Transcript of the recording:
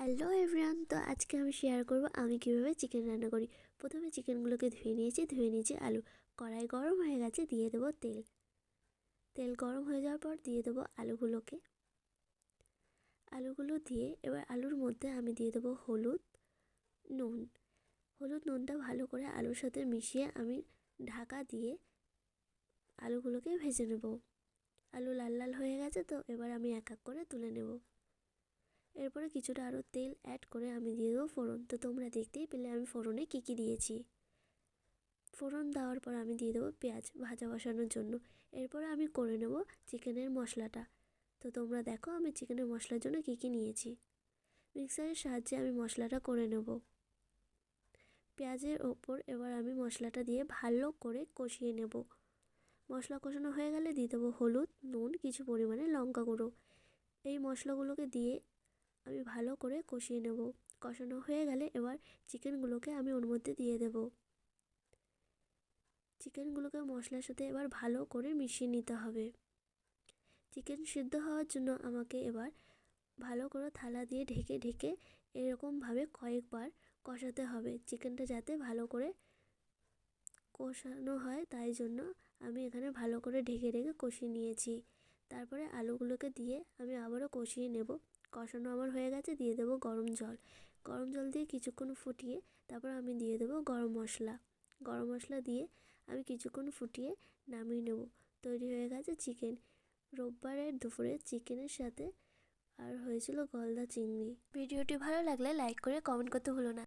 Hello everyone, তো আজকে আমি শেয়ার করব আমি কিভাবে চিকেন রান্না করি। প্রথমে চিকেনগুলোকে ধুয়ে নিয়েছি আলু। কড়াই গরম হয়ে গেছে, দিয়ে দেবো তেল। তেল গরম হয়ে যাওয়ার পর দিয়ে দেবো আলুগুলো দিয়ে এবার আলুর মধ্যে আমি দিয়ে দেবো নুন। নুনটা ভালো করে আলুর সাথে মিশিয়ে আমি ঢাকা দিয়ে আলুগুলোকে ভেজে নেব। আলু লাল লাল হয়ে গেছে, তো এবার আমি এক এক করে তুলে নেব। এরপরে কিছুটা আরও তেল অ্যাড করে আমি দিয়ে দেবো ফোড়ন। তো তোমরা দেখতেই পেলে আমি ফোড়নে কী কী দিয়েছি। ফোড়ন দেওয়ার পর আমি দিয়ে দেবো পেঁয়াজ ভাজা বসানোর জন্য। এরপরে আমি করে নেব চিকেনের মশলাটা। তো তোমরা দেখো আমি চিকেনের মশলার জন্য কী কী নিয়েছি। মিক্সারের সাহায্যে আমি মশলাটা করে নেব। পেঁয়াজের ওপর এবার আমি মশলাটা দিয়ে ভালো করে কষিয়ে নেব। মশলা কষানো হয়ে গেলে দিয়ে দেবো হলুদ, নুন, কিছু পরিমাণে লঙ্কা গুঁড়ো। এই মশলাগুলোকে দিয়ে আমি ভালো করে কষিয়ে নেব। কষানো হয়ে গেলে এবার চিকেনগুলোকে আমি ওর মধ্যে দিয়ে দেব। চিকেনগুলোকে মশলার সাথে এবার ভালো করে মিশিয়ে নিতে হবে। চিকেন সিদ্ধ হওয়ার জন্য আমাকে এবার ভালো করে থালা দিয়ে ঢেকে ঢেকে এরকমভাবে কয়েকবার কষাতে হবে, চিকেনটা যাতে ভালো করে কষানো হয়। তাই জন্য আমি এখানে ভালো করে ঢেকে ঢেকে কষিয়ে নিয়েছি। তারপরে আলুগুলোকে দিয়ে আমি আবারও কষিয়ে নেব। কষানো আমার হয়ে গেছে, দিয়ে দেবো গরম জল দিয়ে কিছুক্ষণ ফুটিয়ে তারপর আমি দিয়ে দেবো গরম মশলা দিয়ে আমি কিছুক্ষণ ফুটিয়ে নামিয়ে নেব। তৈরি হয়ে গেছে চিকেন। রোববারের দুপুরে চিকেনের সাথে আর হয়েছিল গলদা চিংড়ি। ভিডিওটি ভালো লাগলে লাইক করে কমেন্ট করতে ভুলো না।